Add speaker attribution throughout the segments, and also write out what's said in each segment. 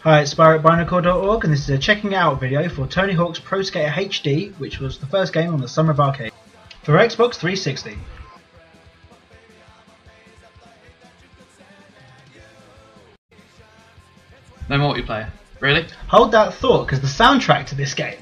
Speaker 1: Hi, it's Spyro at Binacle.org, and this is a checking out video for Tony Hawk's Pro Skater HD, which was the first game on the Summer of Arcade for Xbox 360.
Speaker 2: No multiplayer. Really?
Speaker 1: Hold that thought, because the soundtrack to this game...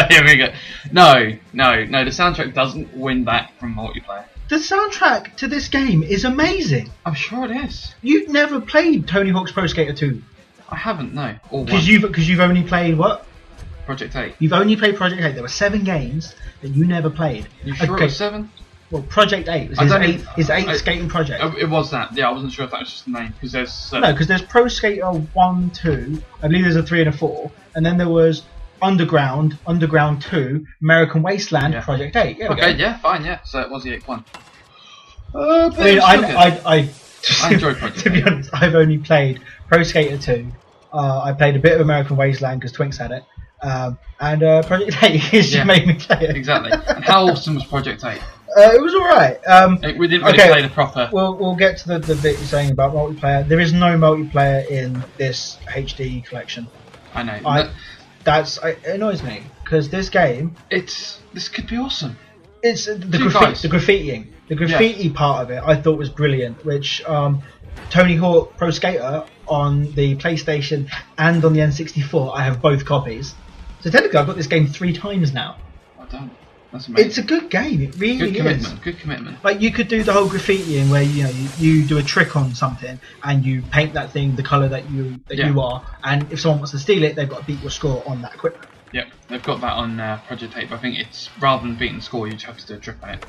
Speaker 2: Here we go. No, the soundtrack doesn't win back from multiplayer.
Speaker 1: The soundtrack to this game is amazing.
Speaker 2: I'm sure it is.
Speaker 1: You've never played Tony Hawk's Pro Skater 2?
Speaker 2: I haven't, no. Or
Speaker 1: Because you've only played what?
Speaker 2: Project 8.
Speaker 1: You've only played Project 8. There were 7 games that you never played.
Speaker 2: You sure it was 7?
Speaker 1: Well, Project 8 was his eighth skating project.
Speaker 2: It was that. Yeah, I wasn't sure if that was just the name because there's
Speaker 1: No, because there's Pro Skater 1, 2. I believe there's a 3 and a 4, and then there was Underground 2, American Wasteland, Project 8. Yeah,
Speaker 2: okay, yeah, fine, yeah. So it was the 8th one.
Speaker 1: I
Speaker 2: enjoyed Project 8.
Speaker 1: To be honest, I've only played Pro Skater 2. I played a bit of American Wasteland because Twinks had it, and Project 8 just made me play it.
Speaker 2: Exactly. And how awesome was Project 8?
Speaker 1: It was alright.
Speaker 2: We didn't really play the proper...
Speaker 1: We'll get to the bit you're saying about multiplayer. There is no multiplayer in this HD collection.
Speaker 2: I know.
Speaker 1: It annoys me, because this game...
Speaker 2: This could be awesome.
Speaker 1: It's the graffitiing. The graffiti part of it I thought was brilliant, which Tony Hawk Pro Skater on the PlayStation and on the N64, I have both copies. So technically I've got this game 3 times now.
Speaker 2: Well done. That's amazing.
Speaker 1: It's a good game, it really is.
Speaker 2: Good commitment.
Speaker 1: Like, you could do the whole graffitiing where you do a trick on something and you paint that thing the colour that you are, and if someone wants to steal it, they've got to beat your score on that equipment.
Speaker 2: Yep, they've got that on Project 8, but I think it's rather than beating the score, you just have to do a trick on it.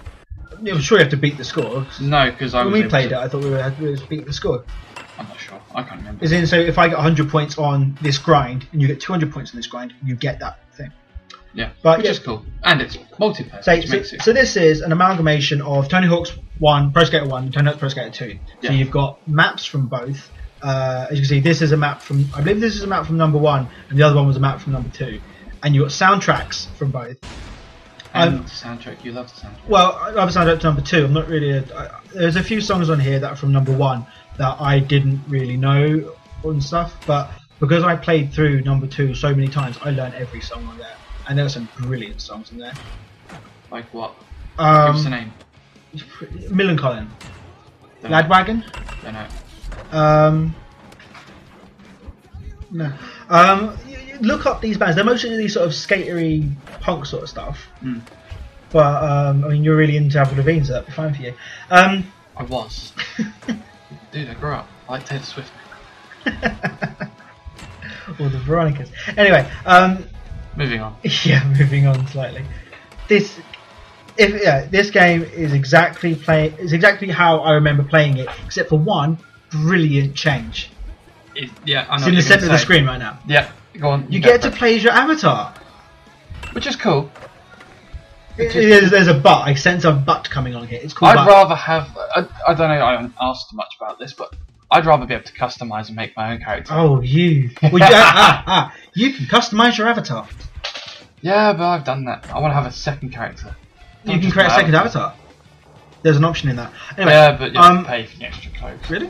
Speaker 1: I'm sure you have to beat the score.
Speaker 2: No, because
Speaker 1: when we played it, I thought we were beating the score.
Speaker 2: I'm not sure. I can't remember.
Speaker 1: As in, so if I get 100 points on this grind and you get 200 points on this grind, you get that thing.
Speaker 2: Yeah,
Speaker 1: but
Speaker 2: which is cool. And it's multiplayer,
Speaker 1: so this is an amalgamation of Tony Hawk's Pro Skater 1 and Tony Hawk's Pro Skater 2. So you've got maps from both. As you can see, this is a map from... I believe this is a map from number 1, and the other one was a map from number 2. And you've got soundtracks from both.
Speaker 2: And the soundtrack, you love the soundtrack.
Speaker 1: Well, I love the soundtrack to number 2. I'm not really... there's a few songs on here that are from number 1 that I didn't really know and stuff, but because I played through number 2 so many times, I learned every song on there. And there were some brilliant songs in there.
Speaker 2: Like what? Give us a name.
Speaker 1: Millencolin. Ladwagon?
Speaker 2: Don't know.
Speaker 1: No. Look up these bands. They're mostly sort of skatery punk sort of stuff.
Speaker 2: Mm.
Speaker 1: But I mean, you're really into Avril Lavigne, so that'd be fine for you.
Speaker 2: I was. Dude, I grew up. I like Taylor Swift.
Speaker 1: Or the Veronicas. Anyway,
Speaker 2: moving on.
Speaker 1: Yeah, moving on slightly. This game is exactly how I remember playing it, except for one brilliant change.
Speaker 2: I know
Speaker 1: it's in the centre of the screen right now.
Speaker 2: Yeah, go on.
Speaker 1: You get to play as your avatar,
Speaker 2: which is cool.
Speaker 1: There's a but. I sense a but coming on here. It's cool.
Speaker 2: I'd rather have. I don't know. I haven't asked much about this, but I'd rather be able to customise and make my own character.
Speaker 1: Oh, you! Well, you can customise your avatar.
Speaker 2: Yeah, but I've done that. I want to have a second character.
Speaker 1: You can create a second avatar. There's an option in that. Anyway,
Speaker 2: yeah, but you have to pay for the extra clothes.
Speaker 1: Really?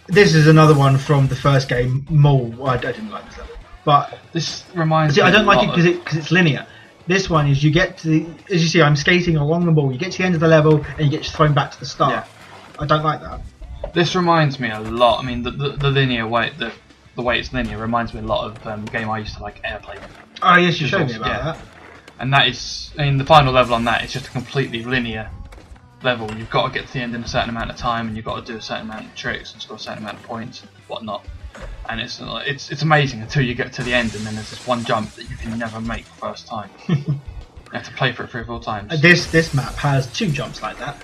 Speaker 1: This is another one from the first game, Mole. I didn't like this level, but
Speaker 2: this reminds me.
Speaker 1: I don't like it because it's linear. This one is you get to as you see, I'm skating along the wall. You get to the end of the level and you get thrown back to the start. Yeah. I don't like that.
Speaker 2: This reminds me a lot. I mean, the linear way, the way it's linear reminds me a lot of the game I used to like, Airplane.
Speaker 1: Oh yes, you showed me about that.
Speaker 2: And that is, I mean, the final level on that is just a completely linear level. You've got to get to the end in a certain amount of time, and you've got to do a certain amount of tricks and score a certain amount of points and whatnot. And it's amazing until you get to the end, and then there's this one jump that you can never make the first time. You have to play for it 3 or 4 times.
Speaker 1: This map has 2 jumps like that.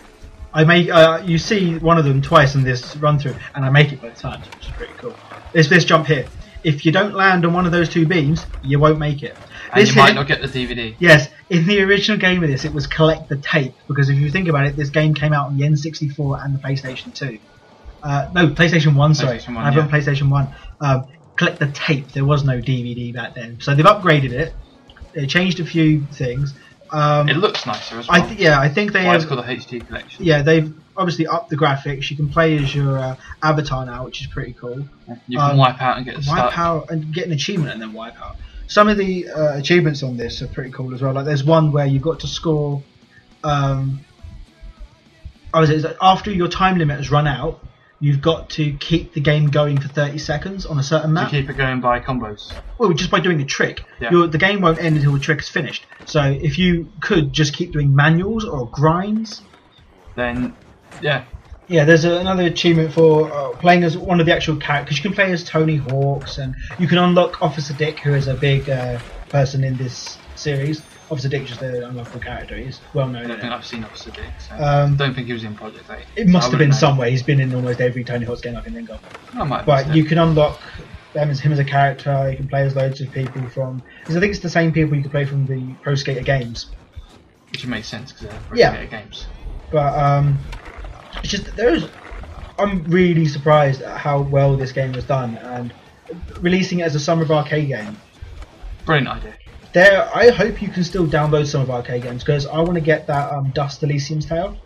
Speaker 1: I make you see one of them twice in this run through, and I make it both times, which is pretty cool. There's this jump here. If you don't land on one of those 2 beams, you won't make it.
Speaker 2: And you might not get the DVD.
Speaker 1: Yes, in the original game of this, it was collect the tape, because if you think about it, this game came out on the N64 and the PlayStation 2. No, PlayStation 1, sorry. I have on PlayStation 1. Collect the tape. There was no DVD back then. So they've upgraded it. They changed a few things.
Speaker 2: It looks nicer as well.
Speaker 1: I think they
Speaker 2: Why
Speaker 1: have.
Speaker 2: it's called a HD collection.
Speaker 1: Yeah, they've obviously upped the graphics. You can play as your avatar now, which is pretty cool.
Speaker 2: You can wipe out and get stuck.
Speaker 1: Wipe out and get an achievement and then wipe out. Some of the achievements on this are pretty cool as well. Like there's one where you've got to score. After your time limit has run out, you've got to keep the game going for 30 seconds on a certain map.
Speaker 2: To keep it going by combos.
Speaker 1: Well, just by doing a trick.
Speaker 2: Yeah.
Speaker 1: The game won't end until the trick is finished. So if you could just keep doing manuals or grinds,
Speaker 2: then yeah.
Speaker 1: Yeah, there's another achievement for playing as one of the actual characters. You can play as Tony Hawk's, and you can unlock Officer Dick, who is a big person in this series. Officer Dick is just an unlockable character. He's well known.
Speaker 2: I don't think I've seen Officer Dick. So don't think he was in Project 8.
Speaker 1: It must have been somewhere. He's been in almost every Tony Hawk's game I can think of. But you can unlock him as a character. You can play as loads of people from. Because I think it's the same people you can play from the Pro Skater games.
Speaker 2: Which makes sense because they're Pro Skater games.
Speaker 1: But it's just I'm really surprised at how well this game was done, and releasing it as a Summer of Arcade game.
Speaker 2: Brilliant idea.
Speaker 1: I hope you can still download some of Arcade games because I want to get that Dust Elysium's Tale.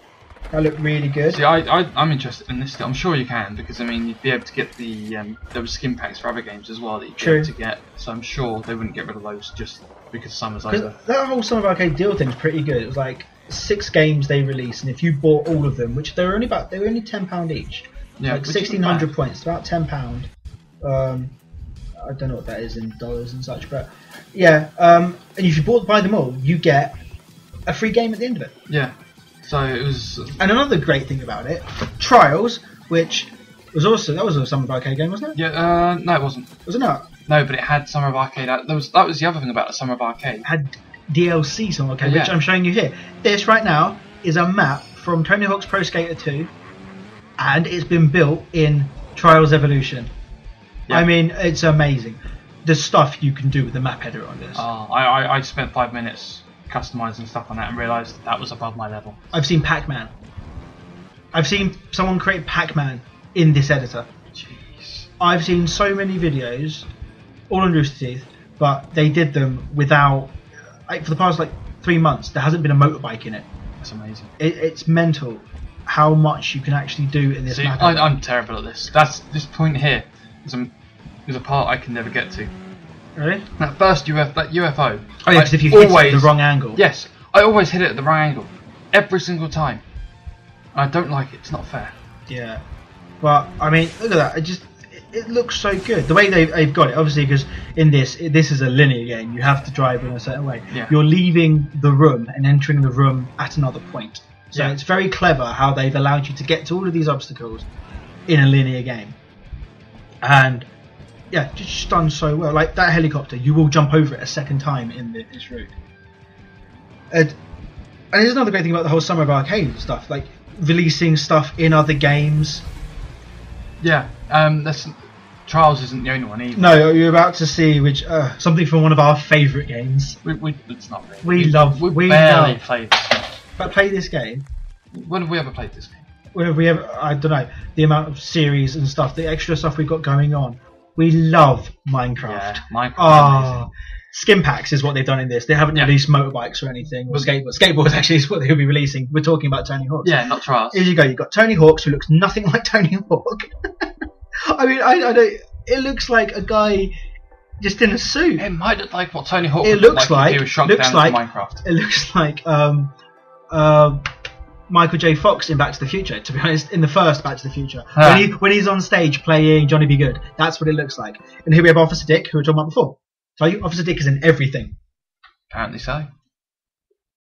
Speaker 1: That looked really good.
Speaker 2: See, I'm interested in this. I'm sure you can because I mean you'd be able to get the there were skin packs for other games as well that you'd be able to get. So I'm sure they wouldn't get rid of those just because summer's over.
Speaker 1: That whole Summer of Arcade deal thing's pretty good. It was like 6 games they released, and if you bought all of them, which they were only £10 each,
Speaker 2: yeah,
Speaker 1: like 1,600 points, about £10. I don't know what that is in dollars and such, but yeah. And if you buy them all, you get a free game at the end of it.
Speaker 2: Yeah. So it was.
Speaker 1: And another great thing about it, Trials, which was also a Summer of Arcade game, wasn't it?
Speaker 2: Yeah. No, it wasn't.
Speaker 1: Was it not?
Speaker 2: No, but it had Summer of Arcade. That was the other thing about the Summer of Arcade.
Speaker 1: It had DLC Summer of Arcade, which I'm showing you here. This right now is a map from Tony Hawk's Pro Skater 2, and it's been built in Trials Evolution. Yeah. I mean, it's amazing. The stuff you can do with the map editor on this.
Speaker 2: I spent 5 minutes customizing stuff on that and realised that was above my level.
Speaker 1: I've seen Pac-Man. I've seen someone create Pac-Man in this editor.
Speaker 2: Jeez.
Speaker 1: I've seen so many videos, all on Rooster Teeth, but they did them without. For the past 3 months, there hasn't been a motorbike in it.
Speaker 2: That's amazing.
Speaker 1: It's mental how much you can actually do in this map.
Speaker 2: I'm terrible at this. This point here is a part I can never get to.
Speaker 1: Really?
Speaker 2: That first UFO.
Speaker 1: Oh yeah, because if you hit it at the wrong angle.
Speaker 2: Yes, I always hit it at the wrong angle. Every single time. I don't like it. It's not fair.
Speaker 1: Yeah. But, I mean, look at that. It looks so good. The way they've got it, obviously, because in this is a linear game. You have to drive in a certain way.
Speaker 2: Yeah.
Speaker 1: You're leaving the room and entering the room at another point. So it's very clever how they've allowed you to get to all of these obstacles in a linear game. And yeah, just done so well. Like that helicopter, you will jump over it a second time in this route. And here's another great thing about the whole Summer of Arcade stuff, like releasing stuff in other games.
Speaker 2: Yeah, Trials isn't the only one either.
Speaker 1: No, you're about to see something from one of our favourite games.
Speaker 2: It's not really. We barely
Speaker 1: love
Speaker 2: played this game.
Speaker 1: But play this game.
Speaker 2: When have we ever played this game?
Speaker 1: When have we ever? I don't know. The amount of series and stuff, the extra stuff we've got going on. We love Minecraft.
Speaker 2: Yeah, Minecraft.
Speaker 1: Skin packs is what they've done in this. They haven't released motorbikes or anything, or skateboards. Skateboards actually is what they'll be releasing. We're talking about Tony Hawk's.
Speaker 2: Yeah, not Trials.
Speaker 1: Here you go. You've got Tony Hawk's, who looks nothing like Tony Hawk. I mean, I don't. It looks like a guy just in a suit.
Speaker 2: It might look like what Tony Hawk
Speaker 1: would look like.
Speaker 2: If he was shrunk down to Minecraft.
Speaker 1: It looks like Michael J. Fox in Back to the Future, to be honest, in the first Back to the Future. When he's on stage playing Johnny B. Good, that's what it looks like. And here we have Officer Dick, who we were talking about before. So Officer Dick is in everything.
Speaker 2: Apparently so.